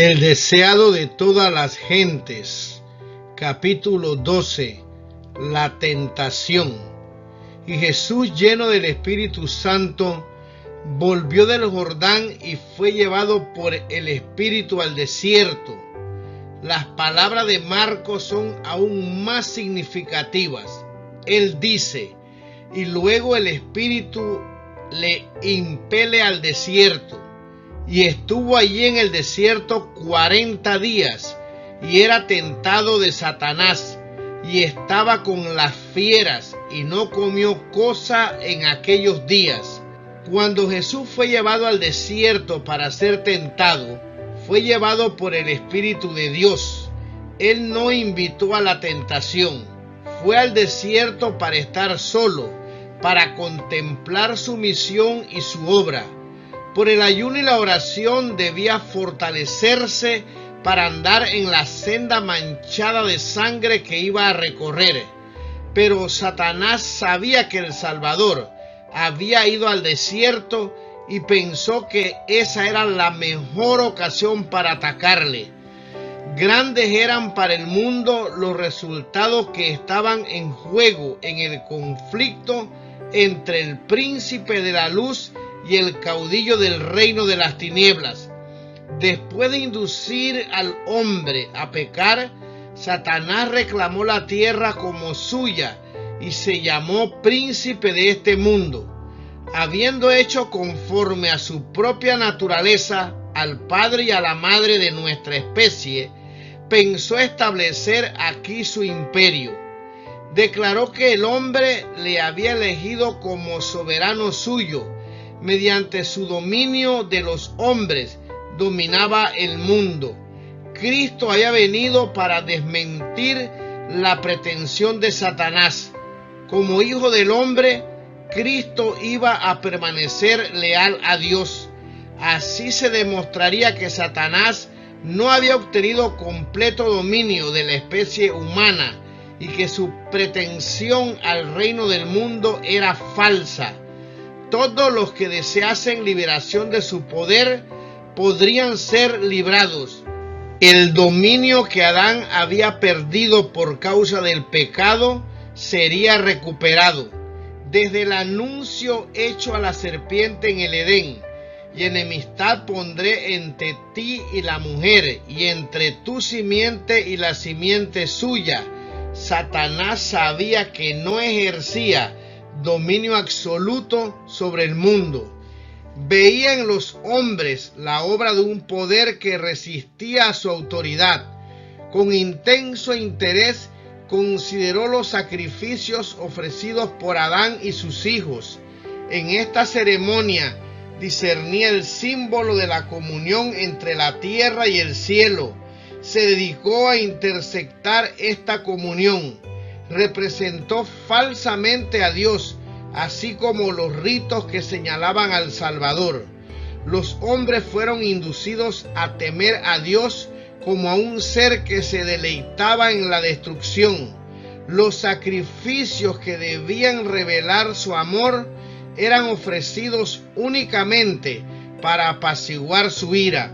El deseado de todas las gentes. Capítulo 12. La tentación. Y Jesús, lleno del Espíritu Santo, volvió del Jordán y fue llevado por el Espíritu al desierto. Las palabras de Marcos son aún más significativas. Él dice: y luego el Espíritu le impele al desierto. Y estuvo allí en el desierto 40 días, y era tentado de Satanás, y estaba con las fieras, y no comió cosa en aquellos días. Cuando Jesús fue llevado al desierto para ser tentado, fue llevado por el Espíritu de Dios. Él no invitó a la tentación, fue al desierto para estar solo, para contemplar su misión y su obra. Por el ayuno y la oración debía fortalecerse para andar en la senda manchada de sangre que iba a recorrer. Pero Satanás sabía que el Salvador había ido al desierto y pensó que esa era la mejor ocasión para atacarle. Grandes eran para el mundo los resultados que estaban en juego en el conflicto entre el príncipe de la luz y el caudillo del reino de las tinieblas. Después de inducir al hombre a pecar, Satanás reclamó la tierra como suya y se llamó príncipe de este mundo. Habiendo hecho conforme a su propia naturaleza al padre y a la madre de nuestra especie, pensó establecer aquí su imperio. Declaró que el hombre le había elegido como soberano suyo. Mediante su dominio de los hombres dominaba el mundo. Cristo había venido para desmentir la pretensión de Satanás. Como hijo del hombre, Cristo iba a permanecer leal a Dios. Así se demostraría que Satanás no había obtenido completo dominio de la especie humana y que su pretensión al reino del mundo era falsa. Todos los que deseasen liberación de su poder podrían ser librados. El dominio que Adán había perdido por causa del pecado sería recuperado. Desde el anuncio hecho a la serpiente en el Edén: y enemistad pondré entre ti y la mujer, y entre tu simiente y la simiente suya. Satanás sabía que no ejercía dominio absoluto sobre el mundo. Veía en los hombres la obra de un poder que resistía a su autoridad. Con intenso interés consideró los sacrificios ofrecidos por Adán y sus hijos. En esta ceremonia discernía el símbolo de la comunión entre la tierra y el cielo. Se dedicó a intersectar esta comunión. Representó falsamente a Dios, así como los ritos que señalaban al Salvador. Los hombres fueron inducidos a temer a Dios como a un ser que se deleitaba en la destrucción. Los sacrificios que debían revelar su amor eran ofrecidos únicamente para apaciguar su ira.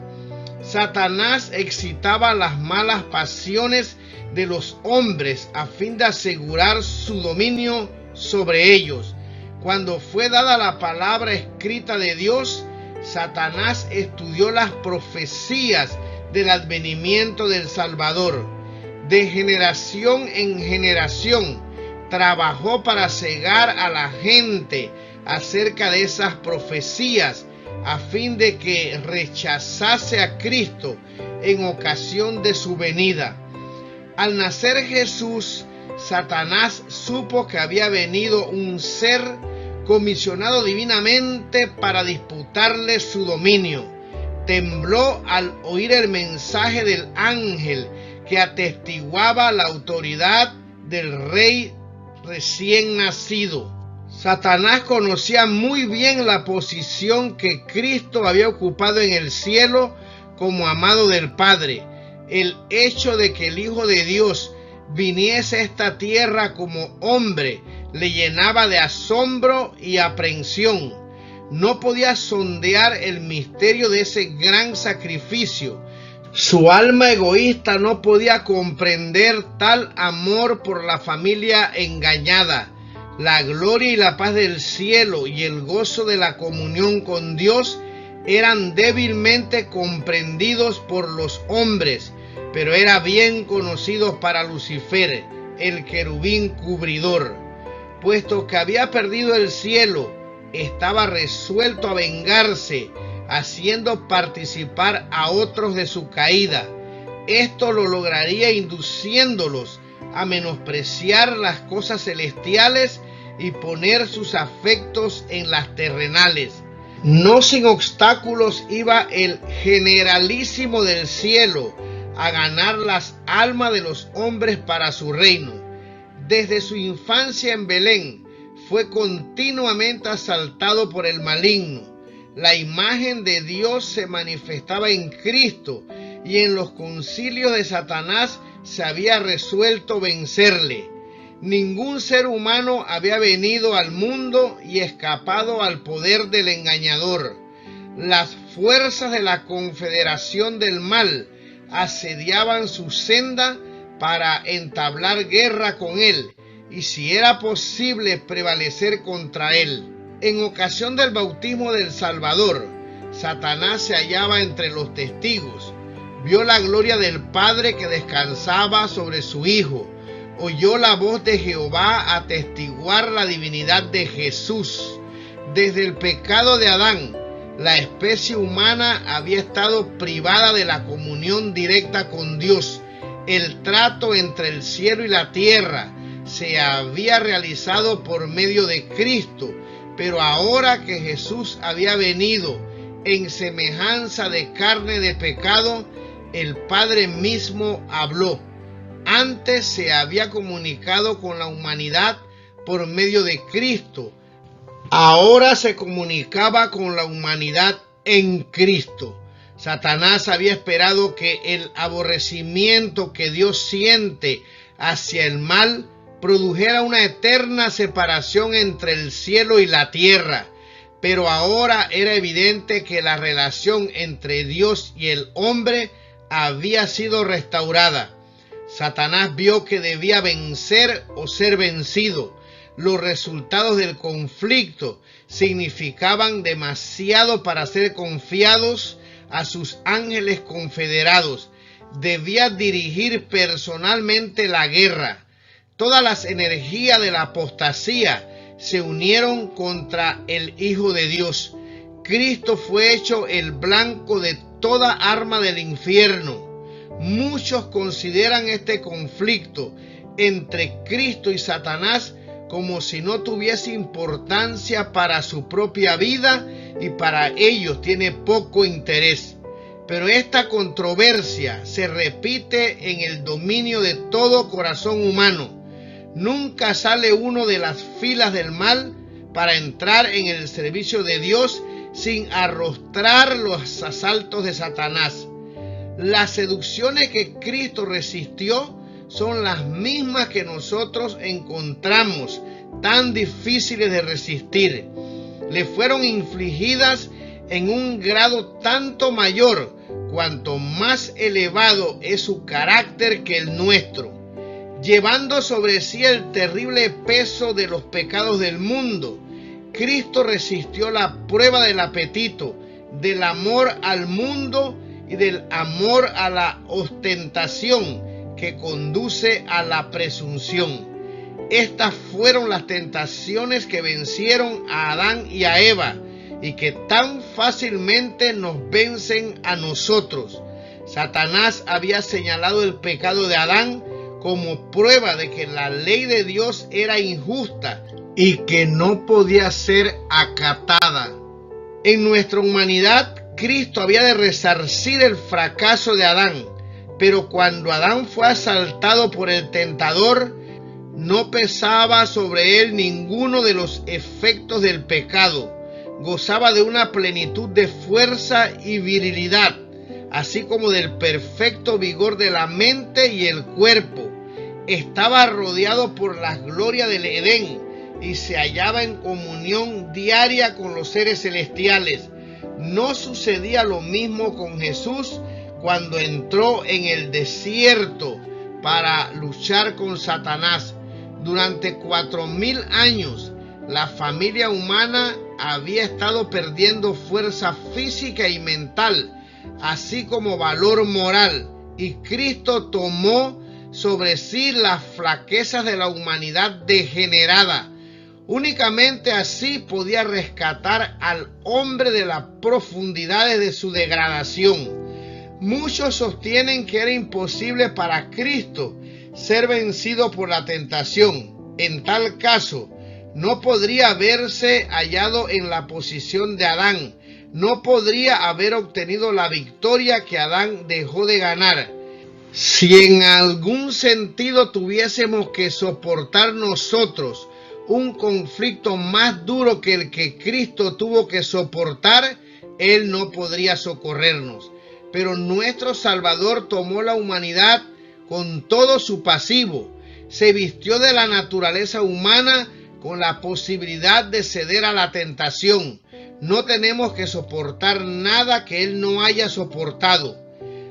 Satanás excitaba las malas pasiones de los hombres a fin de asegurar su dominio sobre ellos. Cuando fue dada la palabra escrita de Dios, Satanás estudió las profecías del advenimiento del Salvador. De generación en generación trabajó para cegar a la gente acerca de esas profecías, a fin de que rechazase a Cristo en ocasión de su venida. Al nacer Jesús, Satanás supo que había venido un ser comisionado divinamente para disputarle su dominio. Tembló al oír el mensaje del ángel que atestiguaba la autoridad del rey recién nacido. Satanás conocía muy bien la posición que Cristo había ocupado en el cielo como amado del Padre. El hecho de que el Hijo de Dios viniese a esta tierra como hombre le llenaba de asombro y aprehensión. No podía sondear el misterio de ese gran sacrificio. Su alma egoísta no podía comprender tal amor por la familia engañada. La gloria y la paz del cielo y el gozo de la comunión con Dios eran débilmente comprendidos por los hombres, pero era bien conocido para Lucifer, el querubín cubridor. Puesto que había perdido el cielo, estaba resuelto a vengarse, haciendo participar a otros de su caída. Esto lo lograría induciéndolos a menospreciar las cosas celestiales y poner sus afectos en las terrenales. No sin obstáculos iba el generalísimo del cielo a ganar las almas de los hombres para su reino. Desde su infancia en Belén fue continuamente asaltado por el maligno. La imagen de Dios se manifestaba en Cristo y en los concilios de Satanás se había resuelto vencerle. Ningún ser humano había venido al mundo y escapado al poder del engañador. Las fuerzas de la confederación del mal asediaban su senda para entablar guerra con él, y si era posible prevalecer contra él. En ocasión del bautismo del Salvador, Satanás se hallaba entre los testigos. Vio la gloria del Padre que descansaba sobre su Hijo. Oyó la voz de Jehová atestiguar la divinidad de Jesús. Desde el pecado de Adán, la especie humana había estado privada de la comunión directa con Dios. El trato entre el cielo y la tierra se había realizado por medio de Cristo, pero ahora que Jesús había venido en semejanza de carne de pecado, el Padre mismo habló. Antes se había comunicado con la humanidad por medio de Cristo. Ahora se comunicaba con la humanidad en Cristo. Satanás había esperado que el aborrecimiento que Dios siente hacia el mal produjera una eterna separación entre el cielo y la tierra, pero ahora era evidente que la relación entre Dios y el hombre había sido restaurada. Satanás vio que debía vencer o ser vencido. Los resultados del conflicto significaban demasiado para ser confiados a sus ángeles confederados. Debía dirigir personalmente la guerra. Todas las energías de la apostasía se unieron contra el Hijo de Dios. Cristo fue hecho el blanco de toda arma del infierno. Muchos consideran este conflicto entre Cristo y Satanás como si no tuviese importancia para su propia vida y para ellos tiene poco interés. Pero esta controversia se repite en el dominio de todo corazón humano. Nunca sale uno de las filas del mal para entrar en el servicio de Dios sin arrostrar los asaltos de Satanás. Las seducciones que Cristo resistió son las mismas que nosotros encontramos tan difíciles de resistir. Le fueron infligidas en un grado tanto mayor cuanto más elevado es su carácter que el nuestro. Llevando sobre sí el terrible peso de los pecados del mundo, Cristo resistió la prueba del apetito, del amor al mundo y del amor a la ostentación que conduce a la presunción. Estas fueron las tentaciones que vencieron a Adán y a Eva y que tan fácilmente nos vencen a nosotros. Satanás había señalado el pecado de Adán como prueba de que la ley de Dios era injusta y que no podía ser acatada. En nuestra humanidad, Cristo había de resarcir el fracaso de Adán, pero cuando Adán fue asaltado por el tentador, no pesaba sobre él ninguno de los efectos del pecado. Gozaba de una plenitud de fuerza y virilidad, así como del perfecto vigor de la mente y el cuerpo. Estaba rodeado por la gloria del Edén y se hallaba en comunión diaria con los seres celestiales. No sucedía lo mismo con Jesús cuando entró en el desierto para luchar con Satanás. Durante 4000 años, la familia humana había estado perdiendo fuerza física y mental, así como valor moral, y Cristo tomó sobre sí las flaquezas de la humanidad degenerada. Únicamente así podía rescatar al hombre de las profundidades de su degradación. Muchos sostienen que era imposible para Cristo ser vencido por la tentación. En tal caso, no podría haberse hallado en la posición de Adán. No podría haber obtenido la victoria que Adán dejó de ganar. Si en algún sentido tuviésemos que soportar nosotros un conflicto más duro que el que Cristo tuvo que soportar, Él no podría socorrernos. Pero nuestro Salvador tomó la humanidad con todo su pasivo, se vistió de la naturaleza humana con la posibilidad de ceder a la tentación. No tenemos que soportar nada que Él no haya soportado.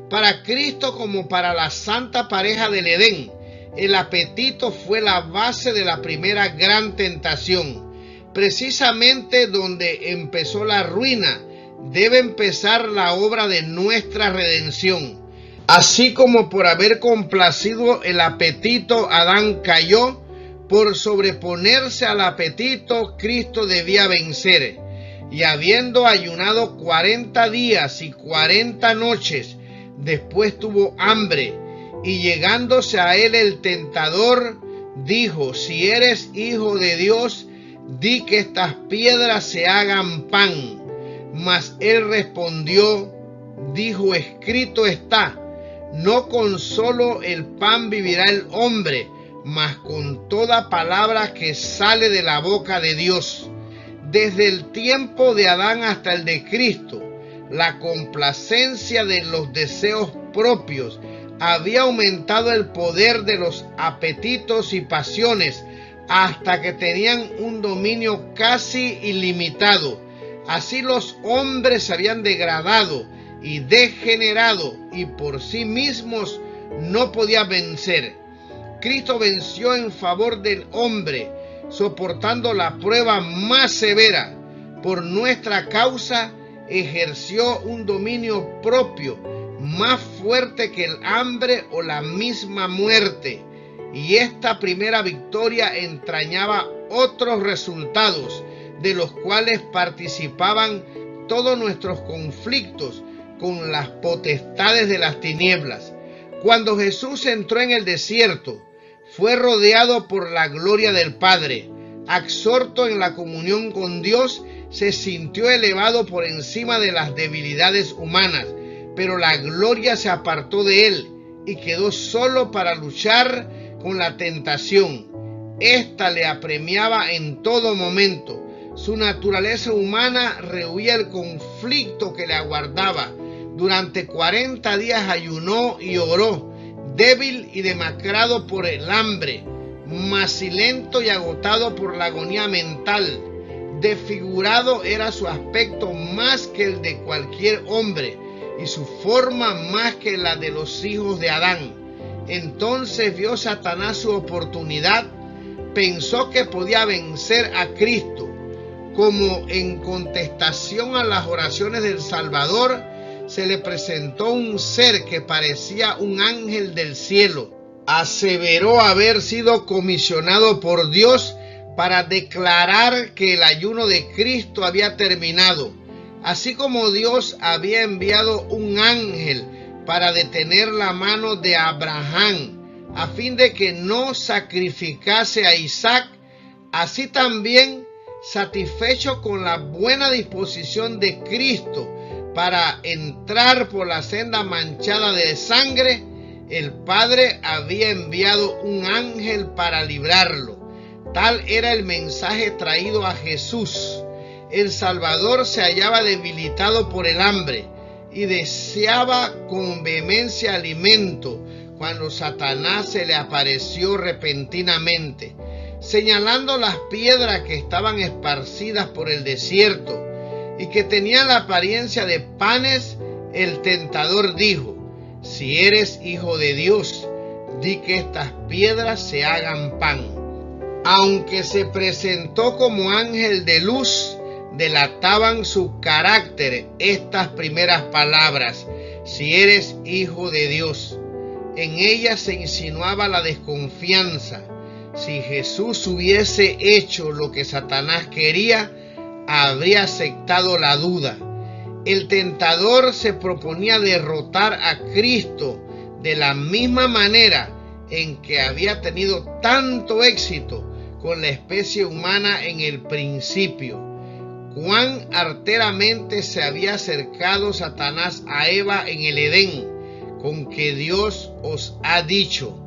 Para Cristo, como para la santa pareja del Edén, el apetito fue la base de la primera gran tentación. Precisamente donde empezó la ruina, debe empezar la obra de nuestra redención. Así como por haber complacido el apetito, Adán cayó, por sobreponerse al apetito, Cristo debía vencer. Y habiendo ayunado 40 días y 40 noches, después tuvo hambre, y llegándose a él el tentador, dijo: si eres hijo de Dios, di que estas piedras se hagan pan. Mas él respondió, dijo: escrito está, no con solo el pan vivirá el hombre, mas con toda palabra que sale de la boca de Dios. Desde el tiempo de Adán hasta el de Cristo, la complacencia de los deseos propios había aumentado el poder de los apetitos y pasiones hasta que tenían un dominio casi ilimitado. Así los hombres se habían degradado y degenerado y por sí mismos no podían vencer. Cristo venció en favor del hombre, soportando la prueba más severa. Por nuestra causa ejerció un dominio propio más fuerte que el hambre o la misma muerte. Y esta primera victoria entrañaba otros resultados, de los cuales participaban todos nuestros conflictos con las potestades de las tinieblas. Cuando Jesús entró en el desierto, fue rodeado por la gloria del Padre. Absorto en la comunión con Dios, se sintió elevado por encima de las debilidades humanas, pero la gloria se apartó de él y quedó solo para luchar con la tentación. Esta le apremiaba en todo momento. Su naturaleza humana rehuía el conflicto que le aguardaba. Durante 40 días ayunó y oró, débil y demacrado por el hambre, macilento y agotado por la agonía mental. Desfigurado era su aspecto más que el de cualquier hombre, y su forma más que la de los hijos de Adán. Entonces vio Satanás su oportunidad, pensó que podía vencer a Cristo. Como en contestación a las oraciones del Salvador, se le presentó un ser que parecía un ángel del cielo. Aseveró haber sido comisionado por Dios para declarar que el ayuno de Cristo había terminado, así como Dios había enviado un ángel para detener la mano de Abraham, a fin de que no sacrificase a Isaac. Así también, satisfecho con la buena disposición de Cristo para entrar por la senda manchada de sangre, el Padre había enviado un ángel para librarlo. Tal era el mensaje traído a Jesús. El Salvador se hallaba debilitado por el hambre y deseaba con vehemencia alimento cuando Satanás se le apareció repentinamente. Señalando las piedras que estaban esparcidas por el desierto y que tenían la apariencia de panes, el tentador dijo: si eres hijo de Dios, di que estas piedras se hagan pan. Aunque se presentó como ángel de luz, delataban su carácter estas primeras palabras, si eres hijo de Dios. En ellas se insinuaba la desconfianza. Si Jesús hubiese hecho lo que Satanás quería, habría aceptado la duda. El tentador se proponía derrotar a Cristo de la misma manera en que había tenido tanto éxito con la especie humana en el principio. Cuán arteramente se había acercado Satanás a Eva en el Edén, con que Dios os ha dicho,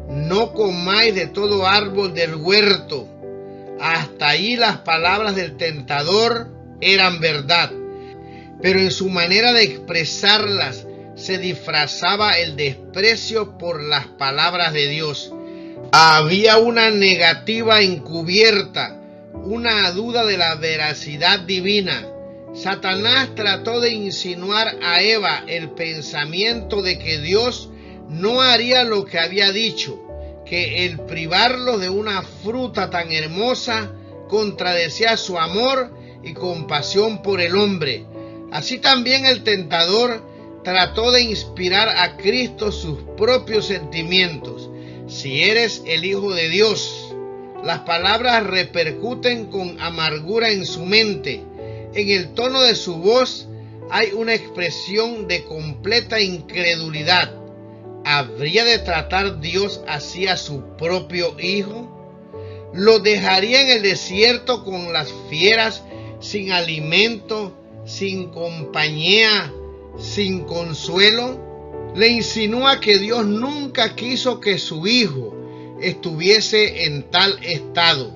no comáis de todo árbol del huerto. Hasta allí las palabras del tentador eran verdad, pero en su manera de expresarlas se disfrazaba el desprecio por las palabras de Dios. Había una negativa encubierta, una duda de la veracidad divina. Satanás trató de insinuar a Eva el pensamiento de que Dios no haría lo que había dicho, que el privarlos de una fruta tan hermosa contradecía su amor y compasión por el hombre. Así también el tentador trató de inspirar a Cristo sus propios sentimientos. Si eres el Hijo de Dios, las palabras repercuten con amargura en su mente. En el tono de su voz hay una expresión de completa incredulidad. ¿Habría de tratar Dios así a su propio Hijo? ¿Lo dejaría en el desierto con las fieras, sin alimento, sin compañía, sin consuelo? Le insinúa que Dios nunca quiso que su Hijo estuviese en tal estado.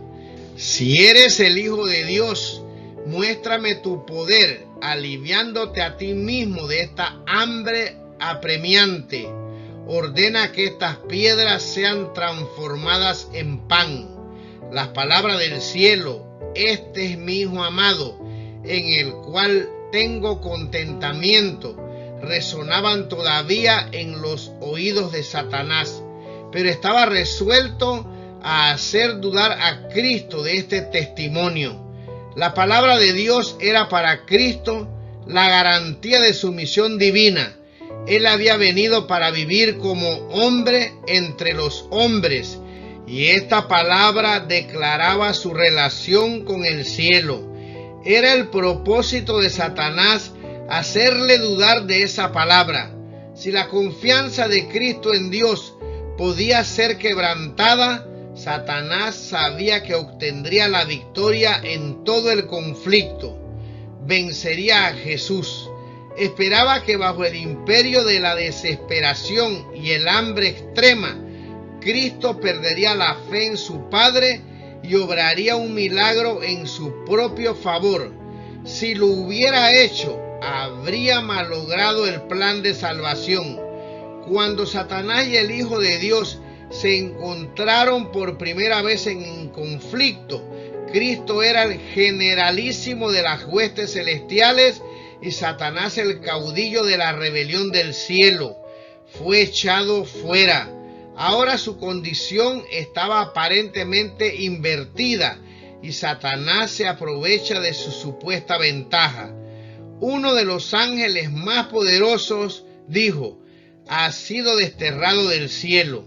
Si eres el Hijo de Dios, muéstrame tu poder, aliviándote a ti mismo de esta hambre apremiante. Ordena que estas piedras sean transformadas en pan. Las palabras del cielo, este es mi Hijo amado, en el cual tengo contentamiento, resonaban todavía en los oídos de Satanás, pero estaba resuelto a hacer dudar a Cristo de este testimonio. La palabra de Dios era para Cristo la garantía de su misión divina. Él había venido para vivir como hombre entre los hombres, y esta palabra declaraba su relación con el cielo. Era el propósito de Satanás hacerle dudar de esa palabra. Si la confianza de Cristo en Dios podía ser quebrantada, Satanás sabía que obtendría la victoria en todo el conflicto. Vencería a Jesús. Esperaba que bajo el imperio de la desesperación y el hambre extrema, Cristo perdería la fe en su Padre y obraría un milagro en su propio favor. Si lo hubiera hecho, habría malogrado el plan de salvación. Cuando Satanás y el Hijo de Dios se encontraron por primera vez en conflicto, Cristo era el generalísimo de las huestes celestiales y Satanás el caudillo de la rebelión del cielo. Fue echado fuera. Ahora su condición estaba aparentemente invertida y Satanás se aprovecha de su supuesta ventaja. Uno de los ángeles más poderosos dijo: ha sido desterrado del cielo.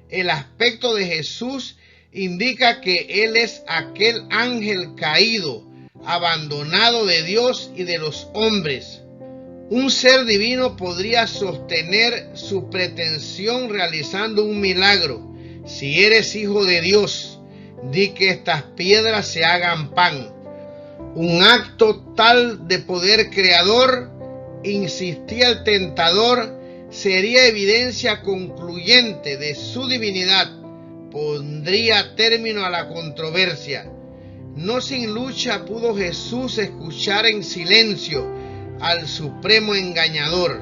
El aspecto de Jesús indica que Él es aquel ángel caído, abandonado de Dios y de los hombres. Un ser divino podría sostener su pretensión realizando un milagro. Si eres hijo de Dios, di que estas piedras se hagan pan. Un acto tal de poder creador, insistía el tentador, sería evidencia concluyente de su divinidad. Pondría término a la controversia. No sin lucha pudo Jesús escuchar en silencio al supremo engañador.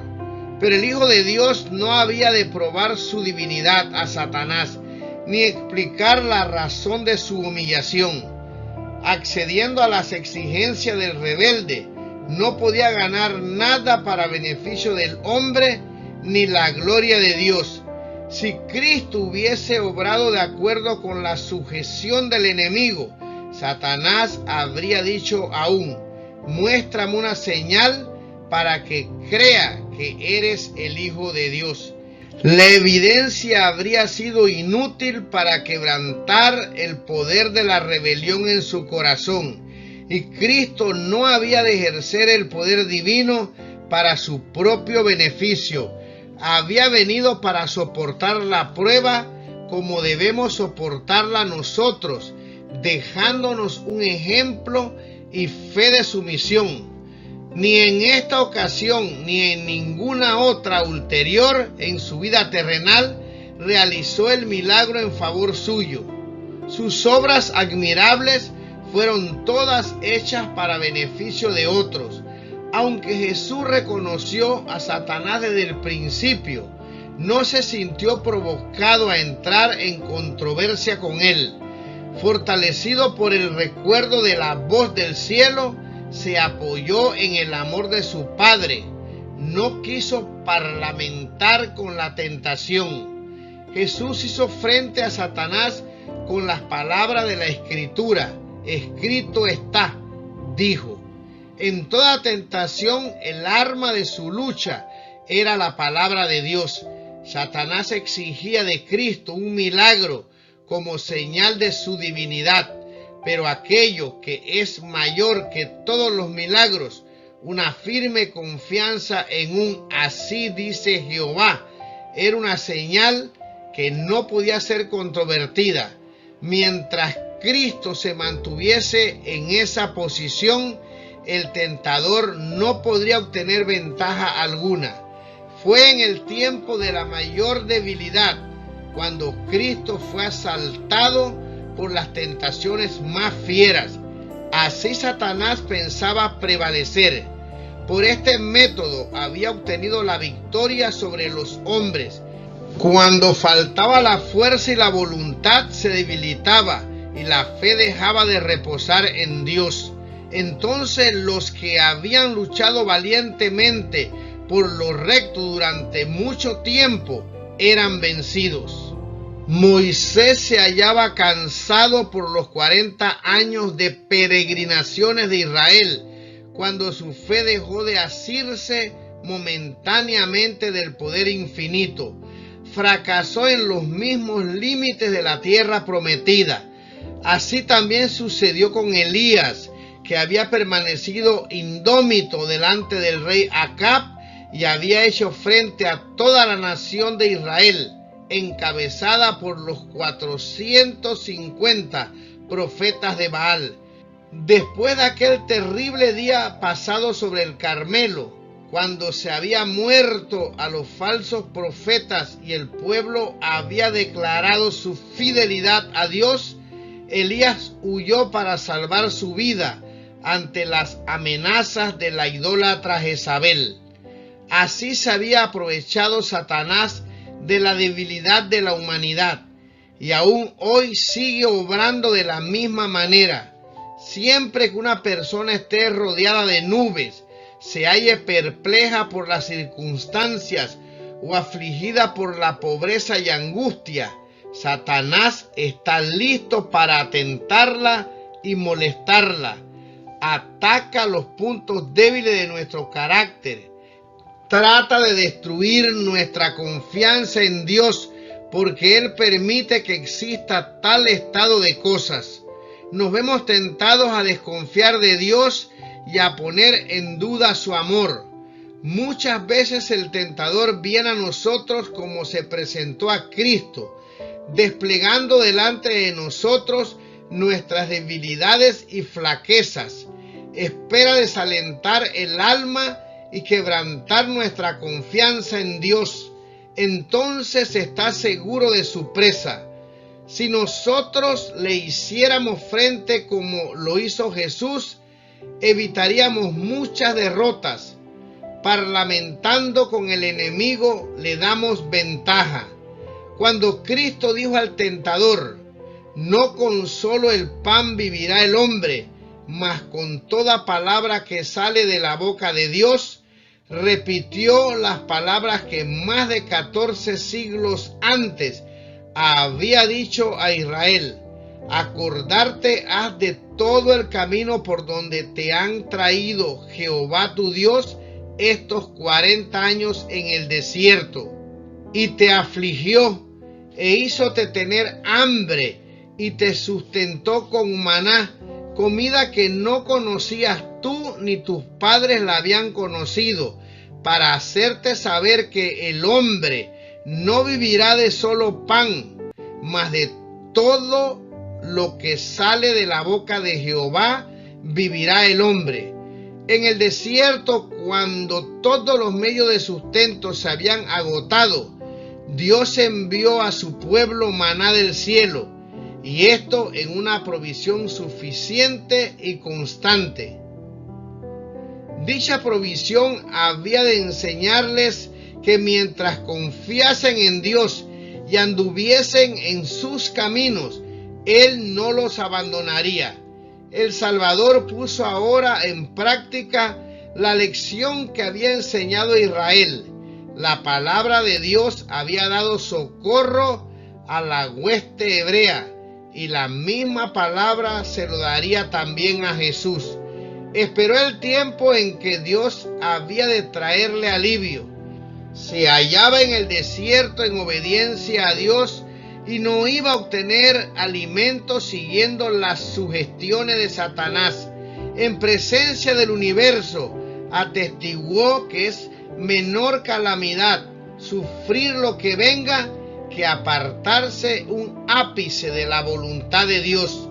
Pero el Hijo de Dios no había de probar su divinidad a Satanás, ni explicar la razón de su humillación. Accediendo a las exigencias del rebelde, no podía ganar nada para beneficio del hombre ni la gloria de Dios. Si Cristo hubiese obrado de acuerdo con la sujeción del enemigo, Satanás habría dicho aún: muéstrame una señal para que crea que eres el Hijo de Dios. La evidencia habría sido inútil para quebrantar el poder de la rebelión en su corazón, y Cristo no había de ejercer el poder divino para su propio beneficio. Había venido para soportar la prueba como debemos soportarla nosotros, dejándonos un ejemplo y fe de sumisión. Ni en esta ocasión ni en ninguna otra ulterior en su vida terrenal realizó el milagro en favor suyo. Sus obras admirables fueron todas hechas para beneficio de otros. Aunque Jesús reconoció a Satanás desde el principio, no se sintió provocado a entrar en controversia con él. Fortalecido por el recuerdo de la voz del cielo, se apoyó en el amor de su Padre. No quiso parlamentar con la tentación. Jesús hizo frente a Satanás con las palabras de la Escritura. Escrito está, dijo. En toda tentación, el arma de su lucha era la palabra de Dios. Satanás exigía de Cristo un milagro como señal de su divinidad, pero aquello que es mayor que todos los milagros, una firme confianza en un así dice Jehová, era una señal que no podía ser controvertida. Mientras Cristo se mantuviese en esa posición, el tentador no podría obtener ventaja alguna. Fue en el tiempo de la mayor debilidad cuando Cristo fue asaltado por las tentaciones más fieras. Así Satanás pensaba prevalecer. Por este método había obtenido la victoria sobre los hombres. Cuando faltaba la fuerza y la voluntad, se debilitaba y la fe dejaba de reposar en Dios. Entonces los que habían luchado valientemente por lo recto durante mucho tiempo eran vencidos. Moisés se hallaba cansado por los 40 años de peregrinaciones de Israel, cuando su fe dejó de asirse momentáneamente del poder infinito. Fracasó en los mismos límites de la tierra prometida. Así también sucedió con Elías, que había permanecido indómito delante del rey Acab y había hecho frente a toda la nación de Israel, encabezada por los 450 profetas de Baal. Después de aquel terrible día pasado sobre el Carmelo, cuando se había muerto a los falsos profetas y el pueblo había declarado su fidelidad a Dios, Elías huyó para salvar su vida ante las amenazas de la idólatra Jezabel. Así se había aprovechado Satanás de la debilidad de la humanidad, y aún hoy sigue obrando de la misma manera. Siempre que una persona esté rodeada de nubes, se halle perpleja por las circunstancias o afligida por la pobreza y angustia, Satanás está listo para atentarla y molestarla. Ataca los puntos débiles de nuestro carácter. Trata de destruir nuestra confianza en Dios, porque Él permite que exista tal estado de cosas. Nos vemos tentados a desconfiar de Dios y a poner en duda su amor. Muchas veces el tentador viene a nosotros como se presentó a Cristo, desplegando delante de nosotros nuestras debilidades y flaquezas. Espera desalentar el alma y quebrantar nuestra confianza en Dios. Entonces está seguro de su presa. Si nosotros le hiciéramos frente como lo hizo Jesús, evitaríamos muchas derrotas. Parlamentando con el enemigo le damos ventaja. Cuando Cristo dijo al tentador: no con solo el pan vivirá el hombre, mas con toda palabra que sale de la boca de Dios, repitió las palabras que más de 14 siglos antes había dicho a Israel: acordarte has de todo el camino por donde te han traído Jehová tu Dios estos 40 años en el desierto, y te afligió, e hízote tener hambre, y te sustentó con maná, comida que no conocías tú ni tus padres la habían conocido, para hacerte saber que el hombre no vivirá de solo pan, mas de todo lo que sale de la boca de Jehová vivirá el hombre. En el desierto, cuando todos los medios de sustento se habían agotado, Dios envió a su pueblo maná del cielo, y esto en una provisión suficiente y constante. Dicha provisión había de enseñarles que mientras confiasen en Dios y anduviesen en sus caminos, Él no los abandonaría. El Salvador puso ahora en práctica la lección que había enseñado a Israel. La palabra de Dios había dado socorro a la hueste hebrea, y la misma palabra se lo daría también a Jesús. Esperó el tiempo en que Dios había de traerle alivio. Se hallaba en el desierto en obediencia a Dios y no iba a obtener alimento siguiendo las sugestiones de Satanás. En presencia del universo, atestiguó que es menor calamidad sufrir lo que venga que apartarse un ápice de la voluntad de Dios.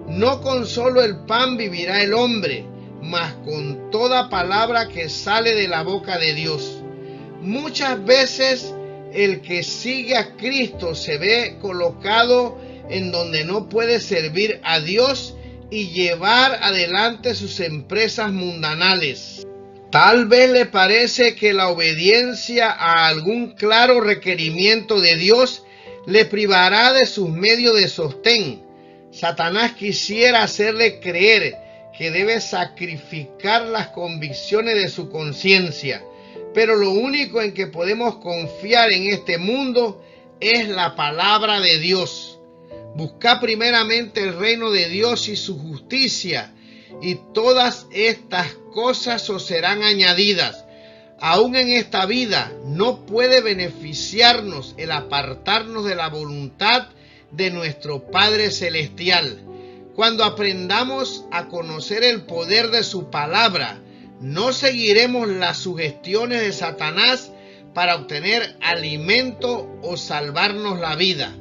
No con solo el pan vivirá el hombre, mas con toda palabra que sale de la boca de Dios. Muchas veces el que sigue a Cristo se ve colocado en donde no puede servir a Dios y llevar adelante sus empresas mundanales. Tal vez le parece que la obediencia a algún claro requerimiento de Dios le privará de sus medios de sostén. Satanás quisiera hacerle creer que debe sacrificar las convicciones de su conciencia, pero lo único en que podemos confiar en este mundo es la palabra de Dios. Buscad primeramente el reino de Dios y su justicia, y todas estas cosas os serán añadidas. Aún en esta vida no puede beneficiarnos el apartarnos de la voluntad de nuestro Padre Celestial. Cuando aprendamos a conocer el poder de su palabra, no seguiremos las sugestiones de Satanás para obtener alimento o salvarnos la vida.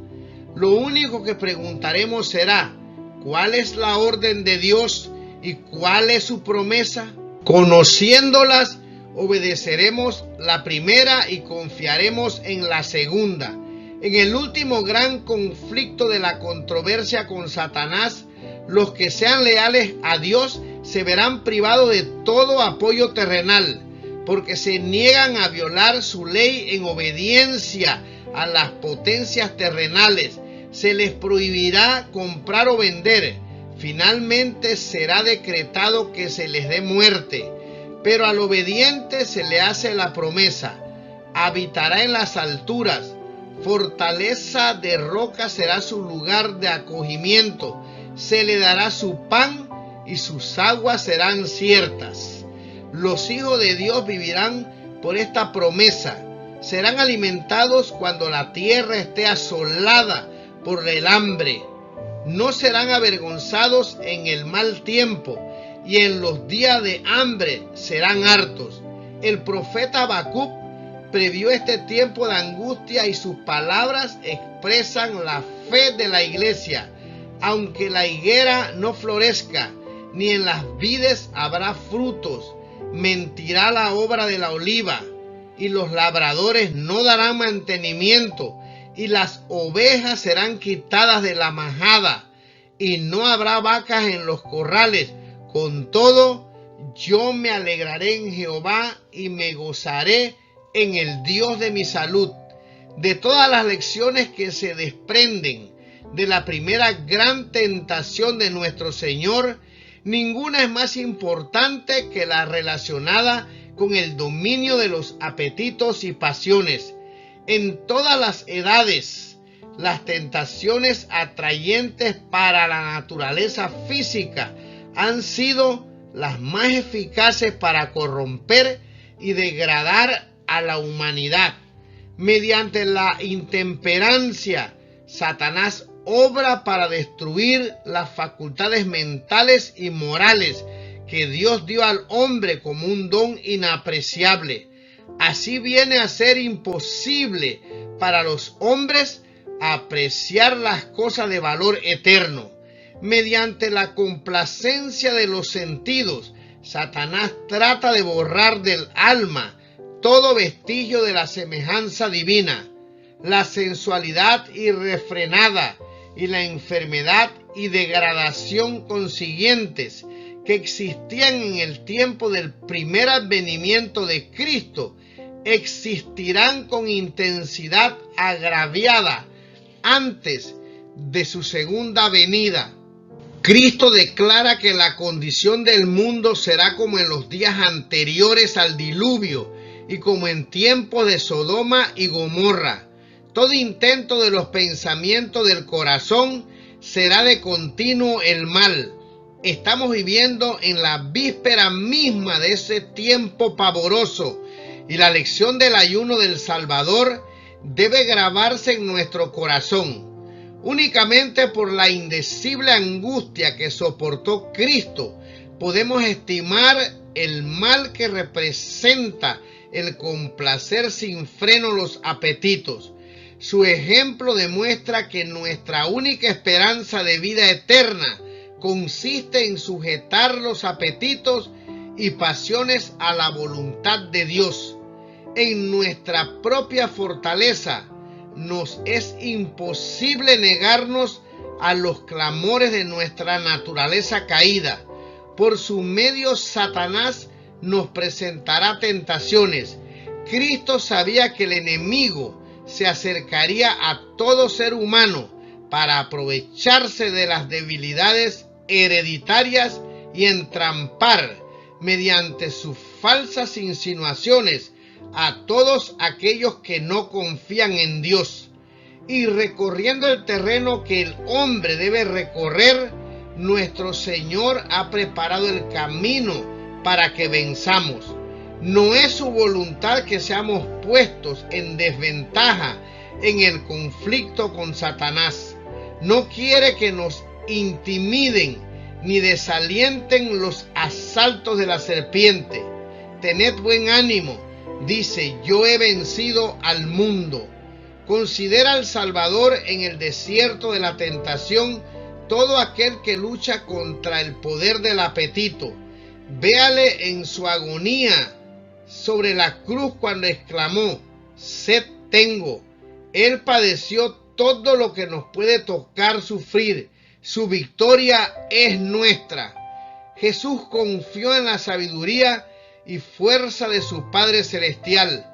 Lo único que preguntaremos será: ¿cuál es la orden de Dios y cuál es su promesa? Conociéndolas, obedeceremos la primera y confiaremos en la segunda. En el último gran conflicto de la controversia con Satanás, los que sean leales a Dios se verán privados de todo apoyo terrenal, porque se niegan a violar su ley en obediencia a las potencias terrenales. Se les prohibirá comprar o vender. Finalmente será decretado que se les dé muerte. Pero al obediente se le hace la promesa: habitará en las alturas, fortaleza de roca será su lugar de acogimiento, se le dará su pan y sus aguas serán ciertas. Los hijos de Dios vivirán por esta promesa. Serán alimentados cuando la tierra esté asolada por el hambre. No serán avergonzados en el mal tiempo, y en los días de hambre serán hartos. El profeta Habacuc previó este tiempo de angustia, y sus palabras expresan la fe de la iglesia. Aunque la higuera no florezca, ni en las vides habrá frutos, mentirá la obra de la oliva, y los labradores no darán mantenimiento, y las ovejas serán quitadas de la majada, y no habrá vacas en los corrales. Con todo, yo me alegraré en Jehová y me gozaré en el Dios de mi salud. De todas las lecciones que se desprenden de la primera gran tentación de nuestro Señor, ninguna es más importante que la relacionada con el dominio de los apetitos y pasiones. En todas las edades, las tentaciones atrayentes para la naturaleza física han sido las más eficaces para corromper y degradar a la humanidad. Mediante la intemperancia, Satanás obra para destruir las facultades mentales y morales que Dios dio al hombre como un don inapreciable. Así viene a ser imposible para los hombres apreciar las cosas de valor eterno. Mediante la complacencia de los sentidos, Satanás trata de borrar del alma todo vestigio de la semejanza divina. La sensualidad irrefrenada y la enfermedad y degradación consiguientes que existían en el tiempo del primer advenimiento de Cristo existirán con intensidad agraviada antes de su segunda venida. Cristo declara que la condición del mundo será como en los días anteriores al diluvio y como en tiempos de Sodoma y Gomorra. Todo intento de los pensamientos del corazón será de continuo el mal. Estamos viviendo en la víspera misma de ese tiempo pavoroso y la lección del ayuno del Salvador debe grabarse en nuestro corazón. Únicamente por la indecible angustia que soportó Cristo podemos estimar el mal que representa el complacer sin freno los apetitos. Su ejemplo demuestra que nuestra única esperanza de vida eterna consiste en sujetar los apetitos y pasiones a la voluntad de Dios. En nuestra propia fortaleza nos es imposible negarnos a los clamores de nuestra naturaleza caída. Por su medio Satanás nos presentará tentaciones. Cristo sabía que el enemigo se acercaría a todo ser humano para aprovecharse de las debilidades hereditarias y entrampar mediante sus falsas insinuaciones a todos aquellos que no confían en Dios. Y recorriendo el terreno que el hombre debe recorrer, nuestro Señor ha preparado el camino para que venzamos. No es su voluntad que seamos puestos en desventaja en el conflicto con Satanás. No quiere que nos intimiden ni desalienten los asaltos de la serpiente. Tened buen ánimo, dice, yo he vencido al mundo. Considera al Salvador en el desierto de la tentación, todo aquel que lucha contra el poder del apetito. Véale en su agonía sobre la cruz cuando exclamó, sed tengo. Él padeció todo lo que nos puede tocar sufrir. Su victoria es nuestra. Jesús confió en la sabiduría y fuerza de su Padre Celestial.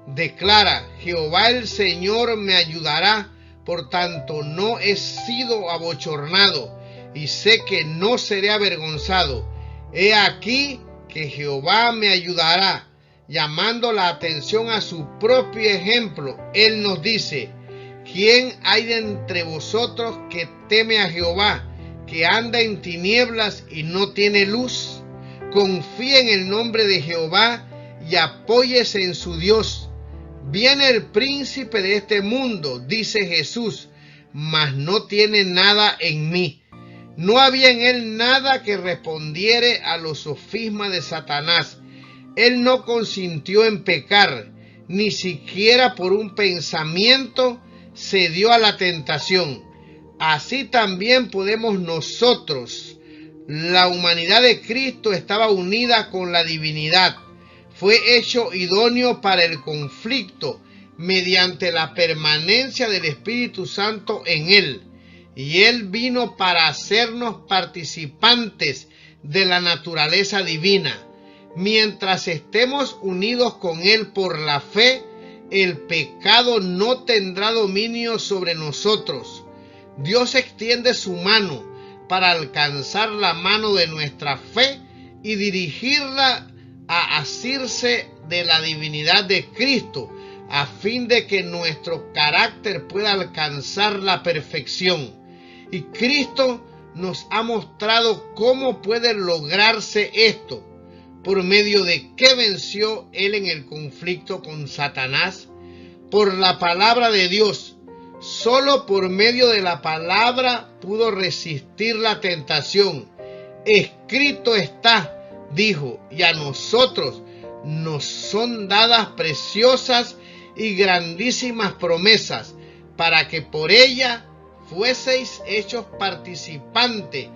Declara, Jehová el Señor me ayudará, por tanto no he sido abochornado y sé que no seré avergonzado. He aquí que Jehová me ayudará. Llamando la atención a su propio ejemplo, Él nos dice, ¿quién hay de entre vosotros que teme a Jehová, que anda en tinieblas y no tiene luz? Confíe en el nombre de Jehová y apóyese en su Dios. Viene el príncipe de este mundo, dice Jesús, mas no tiene nada en mí. No había en él nada que respondiere a los sofismas de Satanás. Él no consintió en pecar, ni siquiera por un pensamiento cedió a la tentación. Así también podemos nosotros. La humanidad de Cristo estaba unida con la divinidad. Fue hecho idóneo para el conflicto mediante la permanencia del Espíritu Santo en él. Y él vino para hacernos participantes de la naturaleza divina. Mientras estemos unidos con él por la fe, el pecado no tendrá dominio sobre nosotros. Dios extiende su mano para alcanzar la mano de nuestra fe y dirigirla a asirse de la divinidad de Cristo, a fin de que nuestro carácter pueda alcanzar la perfección. Y Cristo nos ha mostrado cómo puede lograrse esto, por medio de que venció Él en el conflicto con Satanás, por la palabra de Dios. Solo por medio de la palabra pudo resistir la tentación. Escrito está, dijo, y a nosotros nos son dadas preciosas y grandísimas promesas, para que por ella fueseis hechos participantes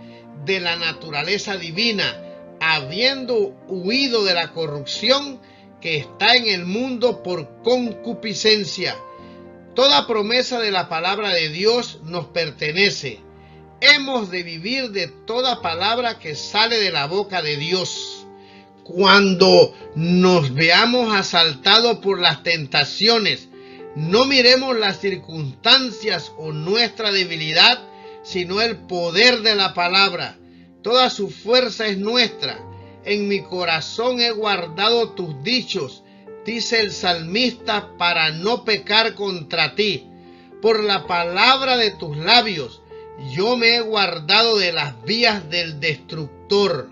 de la naturaleza divina, habiendo huido de la corrupción que está en el mundo por concupiscencia. Toda promesa de la palabra de Dios nos pertenece. Hemos de vivir de toda palabra que sale de la boca de Dios. Cuando nos veamos asaltados por las tentaciones, no miremos las circunstancias o nuestra debilidad, sino el poder de la palabra. Toda su fuerza es nuestra. En mi corazón he guardado tus dichos, dice el salmista, para no pecar contra ti. Por la palabra de tus labios, yo me he guardado de las vías del destructor.